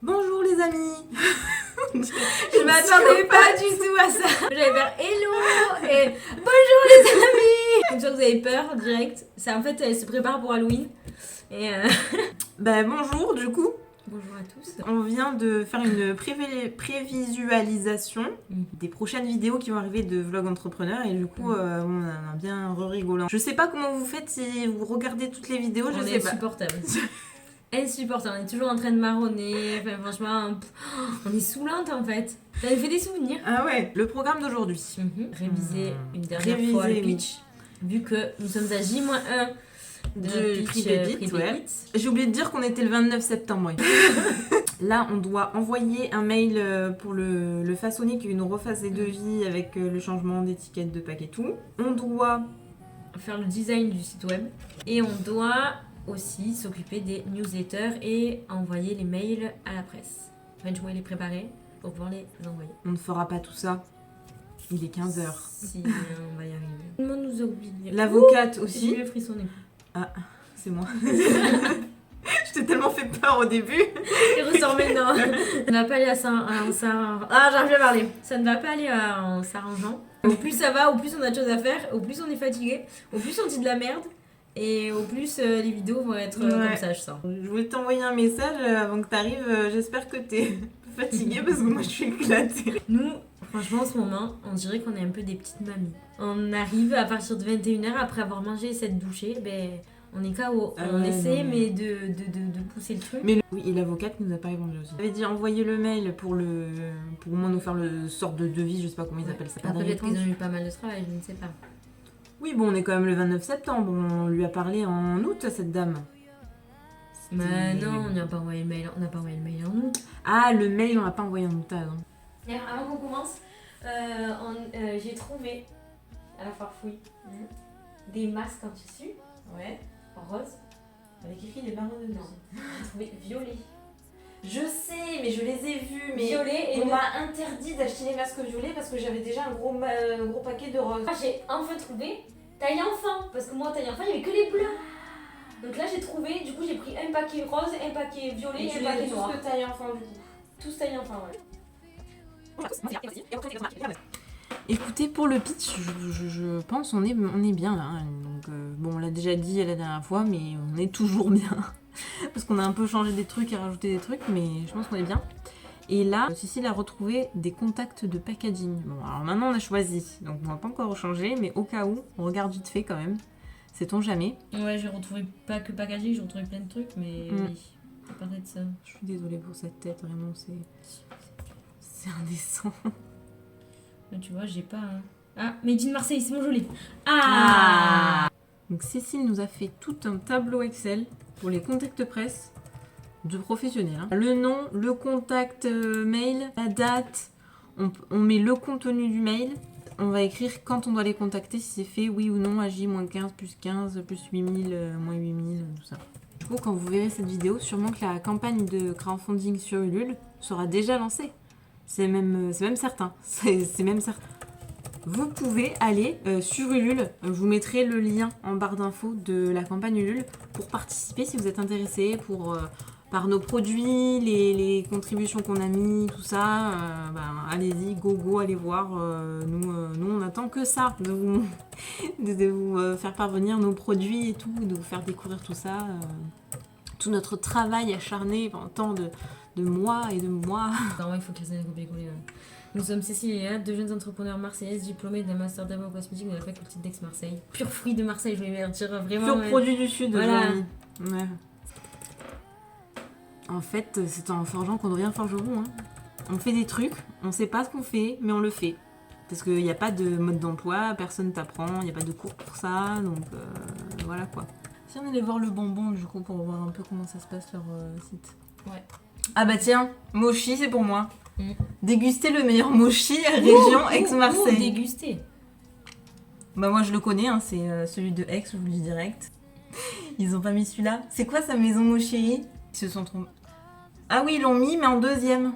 Bonjour les amis. Je m'attendais pas du tout à ça. J'allais faire hello et bonjour les amis. Une fois que vous avez peur direct, ça en fait elle se prépare pour Halloween. Et Bonjour du coup. bonjour à tous. On vient de faire une prévisualisation des prochaines vidéos qui vont arriver de Vlog Entrepreneur et du coup on a bien rigolé. Je sais pas comment vous faites si vous regardez toutes les vidéos, On je est sais pas. insupportable. Insupportable, on est toujours en train de marronner. Enfin, franchement, on est saoulante en fait. Ça nous fait des souvenirs. Ah ouais, le programme d'aujourd'hui. Réviser une dernière fois le pitch. Vu que nous sommes à J-1 Du prix Pépite, ouais. J'ai oublié de dire qu'on était le 29 septembre. Oui. Là, on doit envoyer un mail pour le façonner qui nous refasse des devis avec le changement d'étiquette, de pack et tout. On doit faire le design du site web. Et on doit aussi s'occuper des newsletters et envoyer les mails à la presse. Enfin, je vais les préparer pour pouvoir les envoyer. On ne fera pas tout ça. Il est 15h. Si, on va y arriver. Tout le monde nous a oublié. L'avocate aussi. J'ai eu le frissonner. Ah, c'est moi. Je t'ai tellement fait peur au début. Il ressort maintenant. Ça ne va pas aller j'arrive à parler. Ça ne va pas aller en s'arrangeant. Au plus ça va, au plus on a de choses à faire, au plus on est fatigué, au plus on dit de la merde. Et au plus les vidéos vont être comme ça, je sens. Je voulais t'envoyer un message avant que t'arrives. J'espère que t'es fatiguée parce que moi je suis éclatée. Nous, franchement, en ce moment, on dirait qu'on est un peu des petites mamies. On arrive à partir de 21h après avoir mangé cette bouchée, on est KO. On essaie, mais de pousser le truc. Mais oui, et l'avocate nous a pas répondu aussi. Elle avait dit envoyer le mail pour au moins nous faire le sort de devis, je sais pas comment ils appellent ça. Peut-être qu'ils ont eu pas mal de travail, je ne sais pas. Oui, bon, on est quand même le 29 septembre. On lui a parlé en août à cette dame. Mais non, on n'a pas envoyé le mail. On n'a pas envoyé le mail en août. Ah, le mail, on l'a pas envoyé en août. D'ailleurs, avant qu'on commence, j'ai trouvé à la farfouille des masques en tissu. Ouais. Rose. Avec écrit des marrons dedans. J'ai trouvé violet. Je sais, mais je les ai vus. Mais violet et on m'a interdit d'acheter les masques violets parce que j'avais déjà un gros paquet de roses. Moi, j'ai enfin trouvé taille enfant. Parce que moi, taille enfant, il n'y avait que les bleus. Donc là, j'ai trouvé, du coup, j'ai pris un paquet rose, un paquet violet et un paquet noir. Tous de taille enfant, du coup. Tous taille enfant, ouais. Écoutez, pour le pitch, je pense on est bien là. Donc, bon, on l'a déjà dit la dernière fois, mais on est toujours bien. Parce qu'on a un peu changé des trucs et rajouté des trucs, mais je pense qu'on est bien. Et là, Cécile a retrouvé des contacts de packaging. Bon, alors maintenant on a choisi, donc on va pas encore changer, mais au cas où, on regarde vite fait quand même. Sait-on jamais. Ouais, j'ai retrouvé pas que packaging, j'ai retrouvé plein de trucs, mais oui, ça parlait de ça. Je suis désolée pour cette tête, vraiment, c'est indécent. Mais tu vois, j'ai pas un... Ah, Made in Marseille, c'est mon joli. Ah, Donc Cécile nous a fait tout un tableau Excel pour les contacts presse de professionnels. Le nom, le contact mail, la date, on met le contenu du mail. On va écrire quand on doit les contacter, si c'est fait, oui ou non, AJ-15, plus 15, plus 8000, moins 8000, tout ça. Du coup, quand vous verrez cette vidéo, sûrement que la campagne de crowdfunding sur Ulule sera déjà lancée. C'est même certain. C'est même certain. Vous pouvez aller sur Ulule. Je vous mettrai le lien en barre d'infos de la campagne Ulule pour participer si vous êtes intéressé par nos produits, les contributions qu'on a mis, tout ça. Allez-y, go, allez voir. Nous, on attend que ça, de vous faire parvenir nos produits et tout, de vous faire découvrir tout ça. Tout notre travail acharné pendant tant de mois et de mois. Non, il faut que les années copier-coller. Nous sommes Cécile et Léa, deux jeunes entrepreneurs marseillaises diplômées d'un master d'art en cosmétique de la faculté d'Aix-Marseille. Pur fruit de Marseille, je vais dire vraiment. Pur produit du Sud, voilà. Ouais. En fait, c'est en forgeant qu'on devient forgeron. Hein. On fait des trucs, on sait pas ce qu'on fait, mais on le fait. Parce qu'il n'y a pas de mode d'emploi, personne t'apprend, il n'y a pas de cours pour ça, donc voilà quoi. Si on allait voir le bonbon du coup pour voir un peu comment ça se passe leur site. Ouais. Ah bah tiens, mochi c'est pour moi. Déguster le meilleur mochi région Aix-Marseille. Déguster. Bah moi je le connais, hein, c'est celui de Aix, je vous le dis direct. Ils ont pas mis celui-là. C'est quoi sa maison mocherie? Ils se sont trompés. Ah oui, ils l'ont mis mais en deuxième.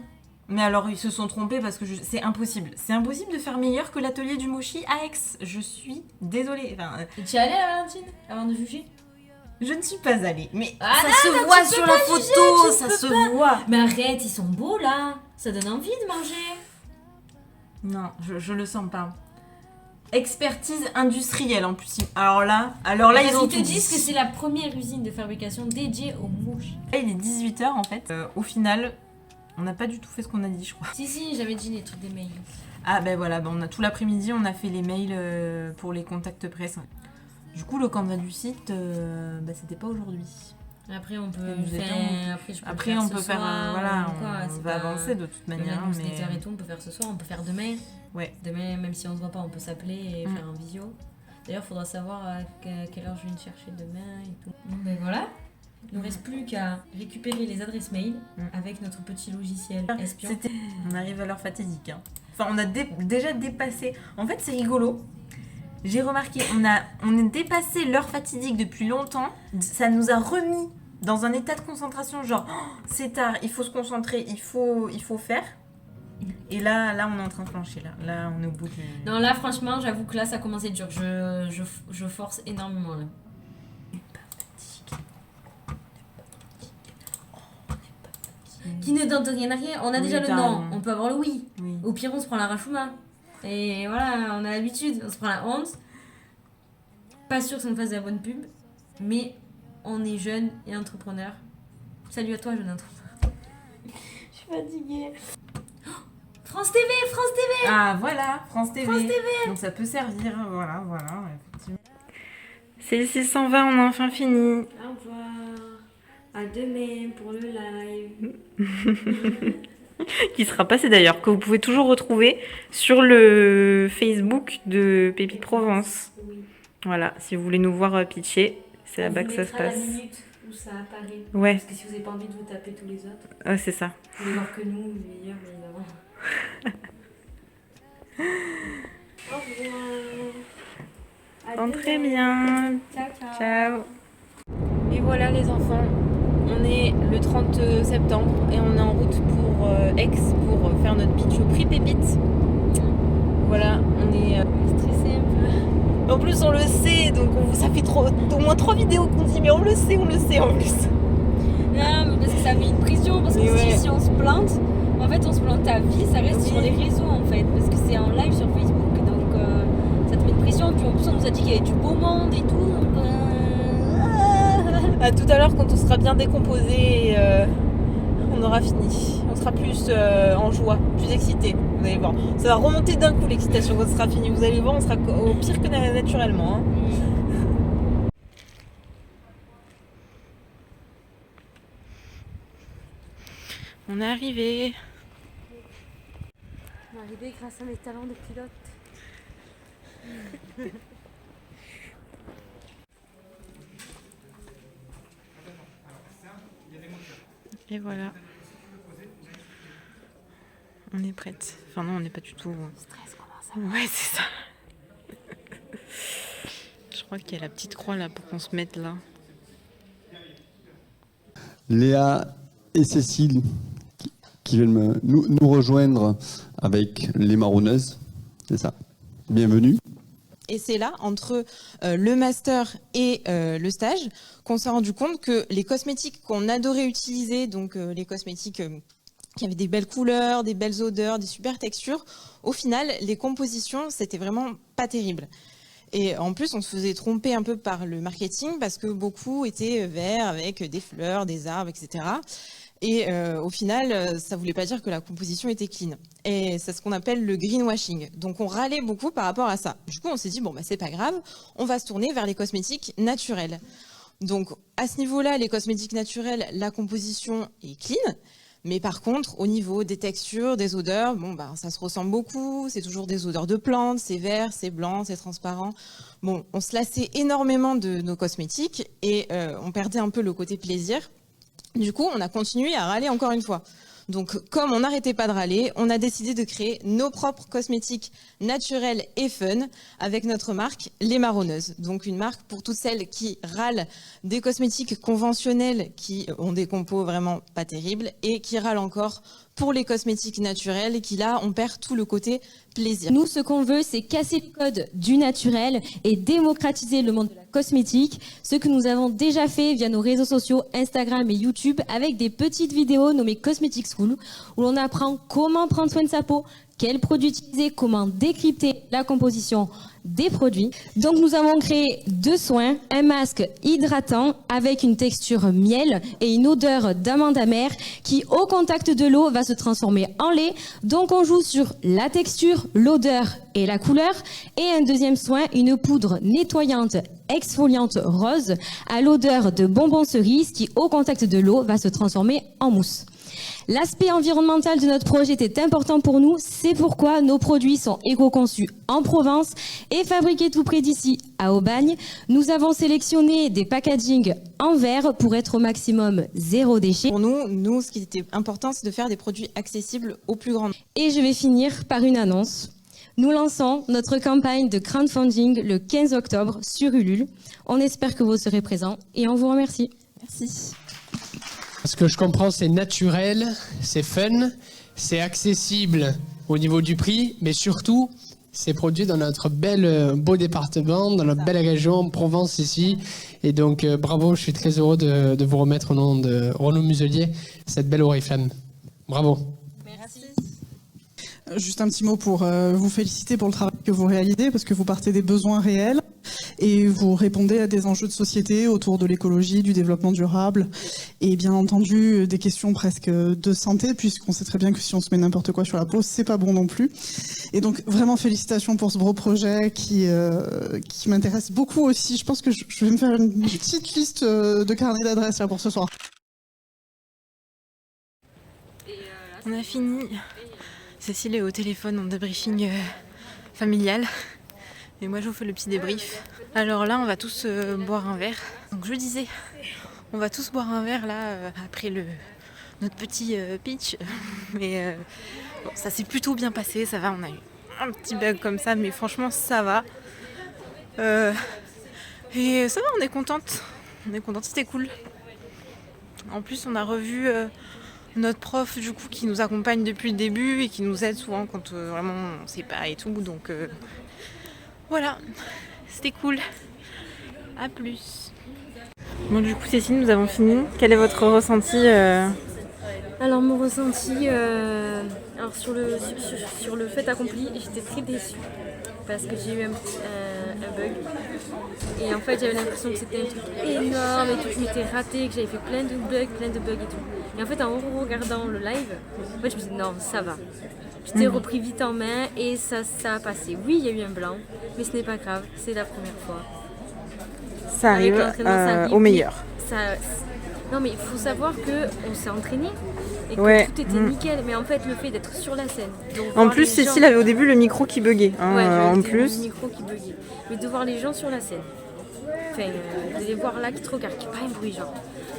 Mais alors ils se sont trompés parce que c'est impossible. C'est impossible de faire meilleur que l'atelier du mochi à Aix. Je suis désolée. Tu es allée à Valentine avant de juger? Je ne suis pas allée, mais Ah ça non, se non, voit tu sur peux la pas photo, juger, tu ça peux se pas. voit. Mais arrête, ils sont beaux là. Ça donne envie de manger. Non, je le sens pas. Expertise industrielle en plus. Alors là ils ont te tout disent que dit. c'est la première usine de fabrication dédiée aux mouches. Là, il est 18h en fait. Au final, on n'a pas du tout fait ce qu'on a dit, je crois. Si, j'avais dit les trucs des mails. Ah ben voilà, on a tout l'après-midi, on a fait les mails pour les contacts presse. Du coup, le Canva du site, c'était pas aujourd'hui. Après, on peut Nous faire. étions- Après, je peux Après, le faire on ce peut faire, soir, voilà, ou quoi, on c'est va pas- avancer de toute Le manière. newsletter Mais et tout, on peut faire ce soir, on peut faire demain. ouais. Demain, même si on se voit pas, on peut s'appeler et Mm. faire un visio. D'ailleurs, il faudra savoir à quelle heure je viens te chercher demain et tout. Bon, ben voilà. Il ne nous reste plus qu'à récupérer les adresses mail avec notre petit logiciel espion. On arrive à l'heure fatidique. Hein. Enfin, on a déjà dépassé. En fait, c'est rigolo. J'ai remarqué, on a dépassé l'heure fatidique depuis longtemps. Ça nous a remis dans un état de concentration, genre oh, c'est tard, il faut se concentrer, il faut faire. Et là, on est en train de plancher. Là, on est au bout du. Non, là, franchement, j'avoue que là, ça commence à être dur. Je force énormément là. Qui ne donne rien à rien. On a Oui, déjà le t'as non, raison. on peut avoir le oui. Oui. Au pire, on se prend la rachouma. Et voilà, on a l'habitude. On se prend la honte. Pas sûr que ça nous fasse de la bonne pub. Mais on est jeune et entrepreneur. Salut à toi, jeune entrepreneur. Je suis fatiguée. France TV, France TV. Ah voilà, France TV. France TV. Donc ça peut servir, voilà, effectivement. C'est le 620, on a enfin fini. Au revoir. À demain pour le live. Qui sera passé d'ailleurs, que vous pouvez toujours retrouver sur le Facebook de Pépite Provence. Oui. Voilà, si vous voulez nous voir pitcher, c'est là-bas que ça se passe. la minute où ça apparaît. Ouais, Parce que si vous n'avez pas envie de vous taper tous les autres, ouais, c'est ça. vous pouvez voir que nous, les meilleurs, évidemment. Au revoir. À Entrez demain. bien. Ciao, ciao. Ciao. Et voilà les enfants, on est le 30 septembre et on est en route pour Aix pour faire notre pitch au prix Pépite. Voilà, on est Stressé un peu. En plus on le sait, donc ça fait au moins 3 vidéos qu'on dit mais on le sait en plus. Non, mais parce que ça met une pression. Parce que Mais ouais. si on se plante, en fait, on se plante à vie, ça reste Oui. sur les réseaux en fait. Parce que c'est en live sur Facebook. Donc ça te met une pression. Puis en plus, on nous a dit qu'il y avait du beau monde et tout. Donc, À tout à l'heure quand on sera bien décomposé, on aura fini. On sera plus en joie, plus excité. Vous allez voir. Ça va remonter d'un coup l'excitation quand ce sera fini. Vous allez voir, on sera au pire que naturellement. Hein. On est arrivé. On est arrivé grâce à mes talents de pilote. Et voilà. On est prête. Enfin non, on n'est pas du tout. Stress commence à... Ouais, c'est ça. Je crois qu'il y a la petite croix là pour qu'on se mette là. Léa et Cécile qui viennent nous rejoindre avec les marronneuses. C'est ça. Bienvenue. Et c'est là, entre le master et le stage, qu'on s'est rendu compte que les cosmétiques qu'on adorait utiliser, donc les cosmétiques qui avaient des belles couleurs, des belles odeurs, des super textures, au final, les compositions, c'était vraiment pas terrible. Et en plus, on se faisait tromper un peu par le marketing parce que beaucoup étaient verts avec des fleurs, des arbres, etc. Et au final, ça voulait pas dire que la composition était clean. Et c'est ce qu'on appelle le greenwashing. Donc on râlait beaucoup par rapport à ça. Du coup, on s'est dit, bon, bah, c'est pas grave, on va se tourner vers les cosmétiques naturels. Donc à ce niveau-là, les cosmétiques naturels, la composition est clean. Mais par contre, au niveau des textures, des odeurs, bon, bah, ça se ressemble beaucoup. C'est toujours des odeurs de plantes, c'est vert, c'est blanc, c'est transparent. Bon, on se lassait énormément de nos cosmétiques et on perdait un peu le côté plaisir. Du coup, on a continué à râler encore une fois. Donc, comme on n'arrêtait pas de râler, on a décidé de créer nos propres cosmétiques naturels et fun avec notre marque Les Marronneuses. Donc, une marque pour toutes celles qui râlent des cosmétiques conventionnels qui ont des compos vraiment pas terribles et qui râlent encore pour les cosmétiques naturels et qui là, on perd tout le côté plaisir. Nous, ce qu'on veut, c'est casser le code du naturel et démocratiser le monde de la cosmétique, ce que nous avons déjà fait via nos réseaux sociaux Instagram et YouTube avec des petites vidéos nommées Cosmetic School où l'on apprend comment prendre soin de sa peau, quels produits utiliser, comment décrypter la composition des produits. Donc nous avons créé 2 soins, un masque hydratant avec une texture miel et une odeur d'amande amère qui au contact de l'eau va se transformer en lait. Donc on joue sur la texture, l'odeur et la couleur. Et un deuxième soin, une poudre nettoyante exfoliante rose à l'odeur de bonbons cerises qui au contact de l'eau va se transformer en mousse. L'aspect environnemental de notre projet était important pour nous, c'est pourquoi nos produits sont éco-conçus en Provence et fabriqués tout près d'ici, à Aubagne. Nous avons sélectionné des packagings en verre pour être au maximum 0 déchet. Pour nous, ce qui était important, c'est de faire des produits accessibles au plus grand nombre. Et je vais finir par une annonce. Nous lançons notre campagne de crowdfunding le 15 octobre sur Ulule. On espère que vous serez présents et on vous remercie. Merci. Ce que je comprends, c'est naturel, c'est fun, c'est accessible au niveau du prix, mais surtout, c'est produit dans notre beau département, dans notre belle région, Provence ici. Et donc, bravo, je suis très heureux de vous remettre au nom de Renaud Muselier cette belle Oriflamme. Bravo. Merci. Juste un petit mot pour vous féliciter pour le travail que vous réalisez, parce que vous partez des besoins réels et vous répondez à des enjeux de société autour de l'écologie, du développement durable et bien entendu des questions presque de santé, puisqu'on sait très bien que si on se met n'importe quoi sur la peau, c'est pas bon non plus. Et donc vraiment félicitations pour ce beau projet qui m'intéresse beaucoup aussi. Je pense que je vais me faire une petite liste de carnet d'adresses là pour ce soir. On a fini. Cécile est au téléphone en débriefing familial. Et moi je vous fais le petit débrief. Alors là on va tous boire un verre. Donc je disais, on va tous boire un verre là après notre petit pitch. Mais bon, ça s'est plutôt bien passé, ça va, on a eu un petit bug comme ça, mais franchement ça va. Et ça va, on est contente. On est contente, c'était cool. En plus on a revu notre prof du coup qui nous accompagne depuis le début et qui nous aide souvent quand vraiment on sait pas et tout. Donc voilà, c'était cool. À plus. Bon du coup Cécile, nous avons fini. Quel est votre ressenti Alors mon ressenti, alors sur le fait accompli, j'étais très déçue parce que j'ai eu un bug. Et en fait j'avais l'impression que c'était un truc énorme et que je m'étais ratée, que j'avais fait plein de bugs et tout. Et en fait en regardant le live, en fait, je me suis dit non, ça va. J'étais repris vite en main et ça a passé. Oui, il y a eu un blanc, mais ce n'est pas grave, c'est la première fois. Ça arrive au meilleur. Non mais il faut savoir qu'on s'est entraîné et que tout était nickel. Mais en fait le fait d'être sur la scène... En plus Cécile avait au début le micro qui buguait. En plus. Le micro qui buguait. Mais de voir les gens sur la scène. Enfin, de les voir là qui te regardent, qui pas un bruit genre.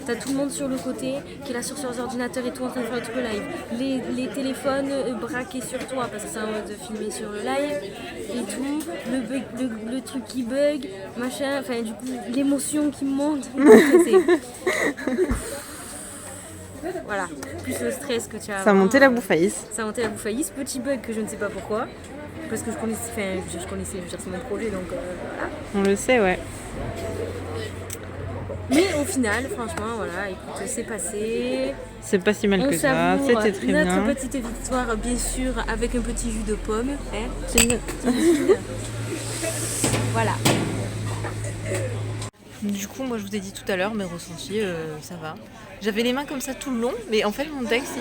T'as tout le monde sur le côté qui est là sur leurs ordinateurs et tout en train de faire le truc live. Les téléphones braqués sur toi parce que c'est un mode de filmer sur le live et tout. Le truc qui bug, machin. Enfin, du coup, l'émotion qui monte. Voilà, plus le stress que tu as. Ça a monté la bouffaïs. Ça a monté la bouffaïs. Petit bug que je ne sais pas pourquoi. Parce que je connaissais, c'est mon projet donc voilà. On le sait, ouais. Mais au final, franchement, voilà, écoute, c'est passé. C'est pas si mal que ça, c'était très bien. Notre petite victoire, bien sûr, avec un petit jus de pomme. Hein. Voilà. Du coup, moi je vous ai dit tout à l'heure, mes ressentis, ça va. J'avais les mains comme ça tout le long, mais en fait mon texte,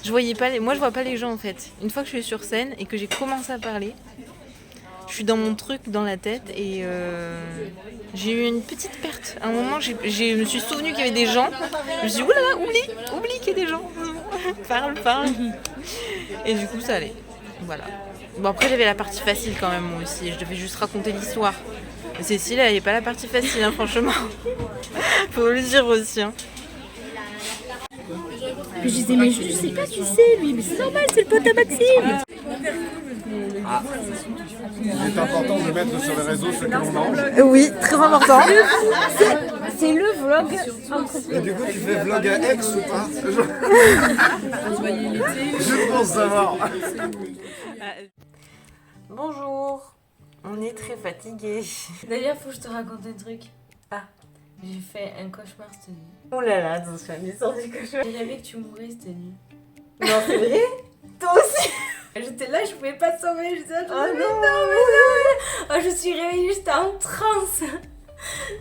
je voyais pas moi je vois pas les gens en fait. Une fois que je suis sur scène et que j'ai commencé à parler, je suis dans mon truc, dans la tête et j'ai eu une petite perte. À un moment, je me suis souvenue qu'il y avait des gens. Je me suis dit, oulala, oublie qu'il y a des gens. parle. Et du coup, ça allait. Voilà. Bon, après, j'avais la partie facile quand même, moi aussi. Je devais juste raconter l'histoire. Mais Cécile, elle n'est pas la partie facile, hein, franchement. Faut le dire aussi. Hein. Puis je disais, mais je sais pas qui c'est lui, mais c'est normal, c'est le pote à Maxime. Il est important de mettre sur les réseaux ce que l'on mange. Oui, très important. C'est le vlog. Et du coup, tu fais vlog à Aix ou pas? Je pense savoir. Bonjour, on est très fatigués. D'ailleurs, faut que je te raconte un truc. Ah, j'ai fait un cauchemar cette nuit. Oh là là, attention, elle est sortie que je... J'ai rêvé que tu mourais cette nuit. Non, c'est vrai? Toi aussi? J'étais là, je pouvais pas te sauver. J'étais là, Oh mais non. non. Oh, je suis réveillée, j'étais en transe.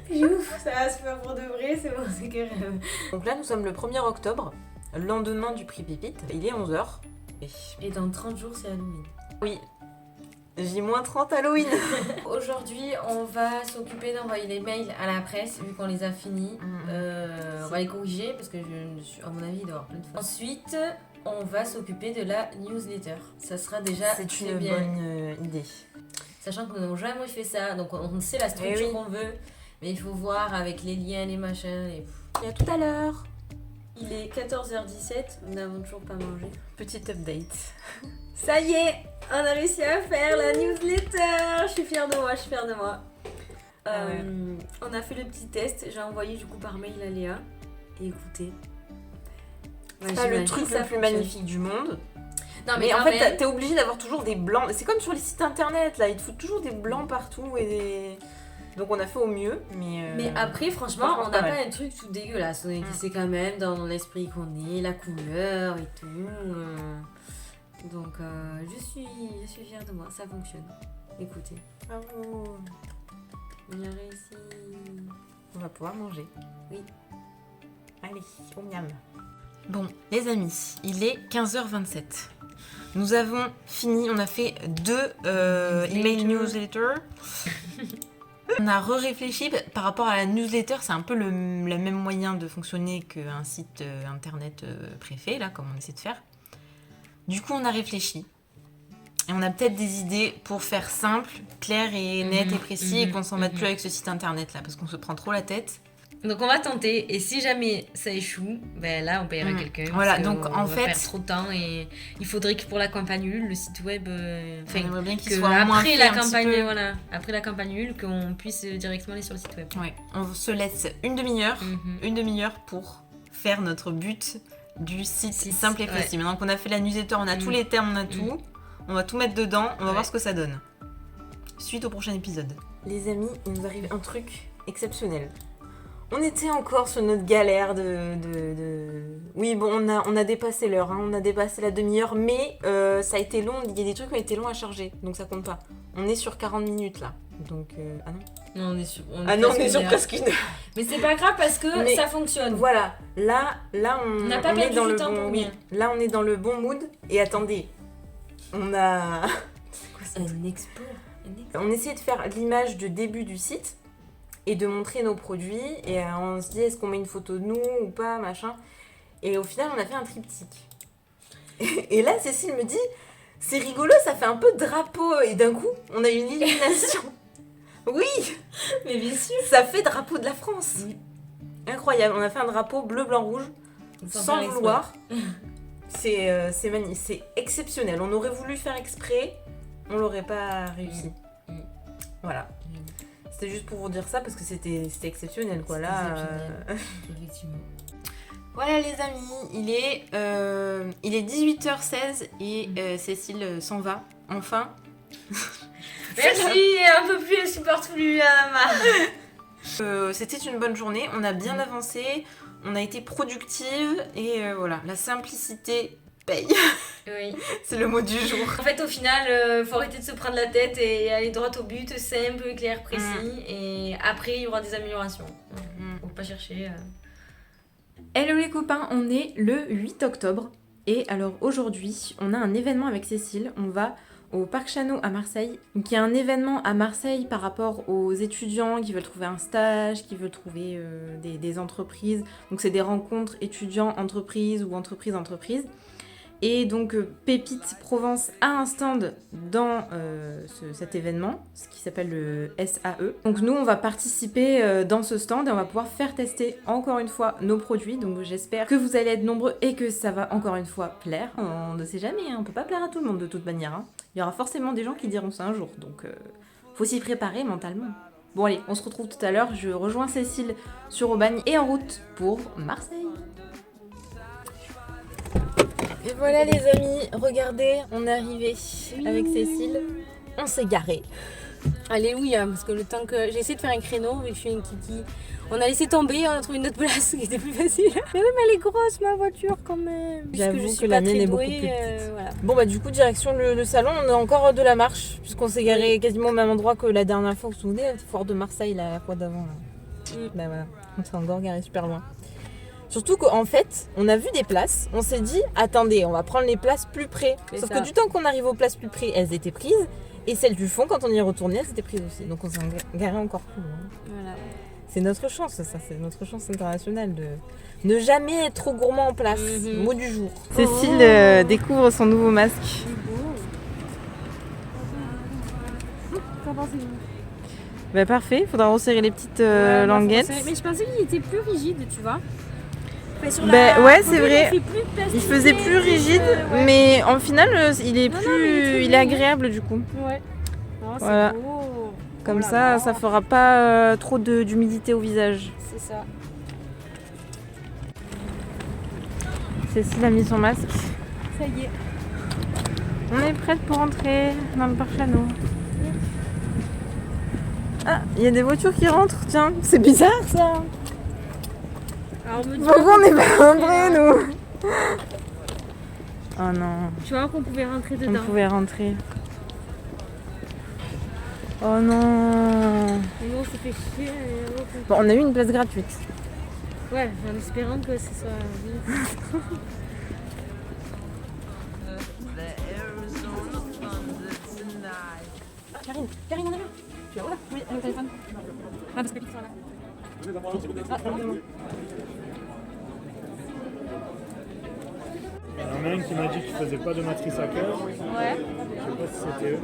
Puis ouf, ça se fait pour de vrai, c'est bon, c'est que rêve. Donc là, nous sommes le 1er octobre, le lendemain du prix Pépite. Il est 11h. Et dans 30 jours, c'est Halloween. Oui. J-30 Halloween. Aujourd'hui, on va s'occuper d'envoyer les mails à la presse, vu qu'on les a finis. On va les corriger, parce que à mon avis, il doit y avoir plein de fois. Ensuite, on va s'occuper de la newsletter. Ça sera déjà C'est une bien. bonne idée. Sachant que nous n'avons jamais fait ça, donc on sait la structure oui. qu'on veut, mais il faut voir avec les liens, les machins. Et à tout à l'heure. Il est 14h17, nous n'avons toujours pas mangé. Petite update. Ça y est, on a réussi à faire la newsletter. Je suis fière de moi, je suis fière de moi. Ouais. On a fait le petit test, j'ai envoyé du coup par mail à Léa. Et écoutez, C'est pas le truc le plus magnifique du monde. Non Mais en quand fait, même, t'es obligé d'avoir toujours des blancs. C'est comme sur les sites internet, là. Ils te foutent toujours des blancs partout. Donc on a fait au mieux. Mais après, franchement, franchement, on n'a pas pas mal. un truc tout dégueulasse. On est c'est quand même dans l'esprit qu'on est, la couleur et tout. Donc je suis fière de moi, ça fonctionne. Écoutez, Bravo. on a réussi. On va pouvoir manger. Oui. Allez, au miam. Bon, les amis, il est 15h27. Nous avons fini, on a fait 2 email newsletters. On a réfléchi par rapport à la newsletter, c'est un peu le même moyen de fonctionner qu'un site internet préfet, là, comme on essaie de faire. Du coup, on a réfléchi. Et on a peut-être des idées pour faire simple, clair et net et précis et qu'on s'en mette plus avec ce site internet là, parce qu'on se prend trop la tête. Donc on va tenter et si jamais ça échoue, ben là on payera quelqu'un. Voilà, parce donc qu'on en va fait, perdre trop de temps et il faudrait que pour la campagne Ulule, le site web, on aimerait bien qu'il que soit moins après fait la un petit campagne, peu. voilà, après la campagne Ulule, qu'on puisse directement aller sur le site web. Ouais, on se laisse une demi-heure pour faire notre but du site simple et précis. Maintenant qu'on a fait la newsletter, on a tous les termes, on a tout. On va tout mettre dedans, on va voir ce que ça donne. Suite au prochain épisode. Les amis, il nous arrive un truc exceptionnel. On était encore sur notre galère Oui, bon, on a dépassé l'heure, hein, on a dépassé la demi-heure, mais ça a été long, il y a des trucs qui ont été longs à charger, donc ça compte pas. On est sur 40 minutes là, donc... Ah non. Non, on est sur, on est sur presque une heure. Mais c'est pas grave parce que ça fonctionne. Voilà, là on n'a pas perdu est dans du le temps bon... pour Oui, rien. là on est dans le bon mood, et attendez, on a... Un expo. On essayait de faire l'image de début du site et de montrer nos produits et on se dit est-ce qu'on met une photo de nous ou pas, machin. Et au final on a fait un triptyque. Et là Cécile me dit c'est rigolo, ça fait un peu drapeau et d'un coup on a une illumination. Oui, mais bien sûr. Ça fait drapeau de la France. Incroyable, on a fait un drapeau bleu, blanc, rouge sans le vouloir. C'est magnifique, c'est exceptionnel. On aurait voulu faire exprès, on l'aurait pas réussi. Voilà. C'était juste pour vous dire ça parce que c'était exceptionnel quoi là. Effectivement. Voilà les amis, il est 18h16 et Cécile s'en va enfin. Merci, un peu plus, elle supporte plus Anna. C'était une bonne journée, on a bien avancé, on a été productive et voilà, la simplicité paye. Oui. C'est le mot du jour. En fait, au final, faut arrêter de se prendre la tête et aller droit au but, simple, clair, précis. Et après, il y aura des améliorations. Faut pas chercher. Hello les copains, on est le 8 octobre. Et alors aujourd'hui, on a un événement avec Cécile. On va au Parc Chano à Marseille. Donc il y a un événement à Marseille par rapport aux étudiants qui veulent trouver un stage, qui veulent trouver des entreprises. Donc c'est des rencontres étudiants-entreprises ou entreprises-entreprises. Et donc Pépite Provence a un stand dans cet événement, ce qui s'appelle le SAE. Donc nous on va participer dans ce stand et on va pouvoir faire tester encore une fois nos produits. Donc j'espère que vous allez être nombreux et que ça va encore une fois plaire. On ne sait jamais, hein, on peut pas plaire à tout le monde de toute manière. Hein. Il y aura forcément des gens qui diront ça un jour, donc faut s'y préparer mentalement. Bon allez, on se retrouve tout à l'heure, je rejoins Cécile sur Aubagne et en route pour Marseille. Et voilà les amis, regardez, on est arrivé avec Cécile, on s'est garé. Alléluia, parce que le temps que j'ai essayé de faire un créneau, et je suis une kiki. On a laissé tomber, on a trouvé une autre place qui était plus facile. Mais oui, mais elle est grosse ma voiture quand même. J'avoue que la mienne est beaucoup plus petite. Voilà. Bon bah du coup direction le salon, on a encore de la marche puisqu'on s'est garé quasiment au même endroit que la dernière fois, vous vous souvenez, Fort de Marseille la fois d'avant. Bah voilà, on s'est encore garé super loin. Surtout qu'en fait, on a vu des places, on s'est dit attendez, on va prendre les places plus près. Sauf que du temps qu'on arrive aux places plus près, elles étaient prises. Et celles du fond, quand on y est retourné, elles étaient prises aussi. Donc on s'est garé encore plus loin. Voilà. C'est notre chance, ça, c'est notre chance internationale de ne jamais être trop gourmand en place. Mot du jour. Cécile découvre son nouveau masque. Qu'en pensez-vous? Bah parfait, il faudra resserrer les petites languettes. Mais je pensais qu'il était plus rigide, tu vois. Enfin, sur Bah ouais, c'est photo, vrai. il fait plus de plastique, Il faisait plus rigide, ouais. mais en final, il est Non, plus, non, mais il est agréable du coup. Ouais. Oh, c'est Voilà. beau. Comme Oh là ça, là. ça fera pas trop d'humidité au visage. C'est ça. Cécile a mis son masque. Ça y est. On est prête pour entrer dans le parc Chano. Ah, il y a des voitures qui rentrent, tiens, c'est bizarre ça. Alors, me dis Pourquoi on n'est pas pas rentrés nous? Oh non, Tu vois qu'on pouvait rentrer on dedans. pouvait rentrer. Oh non. Et nous on s'est fait chier. Bon, on a eu une place gratuite. Ouais, en espérant que ce soit vite. Karine, on est là. Tu es là? Oui, avec le téléphone. Ah, parce que sont là. Il y en a un qui m'a dit qu'il faisait pas de matrice à cœur. Ouais. Je sais pas si c'était eux.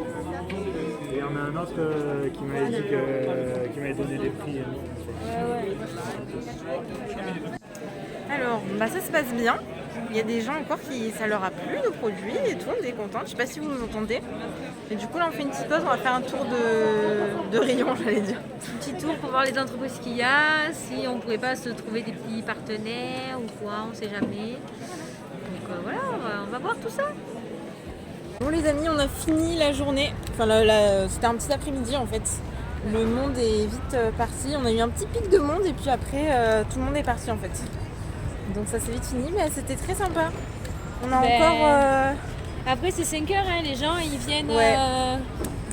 Et il y en a un autre qui m'avait dit qu'il m'avait donné des prix. Alors, bah ça se passe bien. Il y a des gens encore qui ça leur a plu le produit et tout, on est content. Je sais pas si vous nous entendez. Et du coup là on fait une petite pause, on va faire un tour de rayon, j'allais dire. Un petit tour pour voir les entreprises qu'il y a, si on pourrait pas se trouver des petits partenaires ou quoi, on sait jamais. Donc voilà, on va voir tout ça. Bon les amis, on a fini la journée. Enfin c'était un petit après-midi en fait. Le monde est vite parti. On a eu un petit pic de monde et puis après tout le monde est parti en fait. Donc ça s'est vite fini, mais c'était très sympa. On a encore... Après c'est 5 heures, hein, les gens ils viennent... Ouais.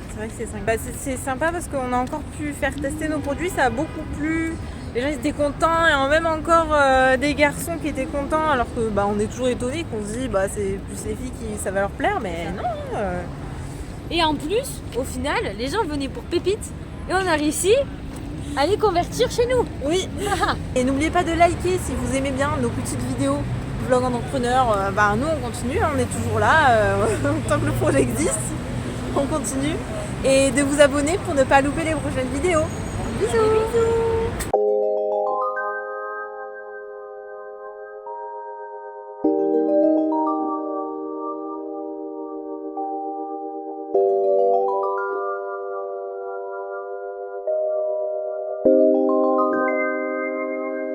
C'est vrai que c'est sympa. Bah, c'est sympa parce qu'on a encore pu faire tester nos produits, ça a beaucoup plu. Les gens ils étaient contents et même encore des garçons qui étaient contents alors que bah, on est toujours étonnés qu'on se dit bah, c'est plus les filles qui ça va leur plaire, mais non. Et en plus, au final, les gens venaient pour pépites et on a réussi à les convertir chez nous. Oui. Et n'oubliez pas de liker si vous aimez bien nos petites vidéos vlog entrepreneurs. Bah, nous on continue, on est toujours là tant que le projet existe. On continue. Et de vous abonner pour ne pas louper les prochaines vidéos. Bisous.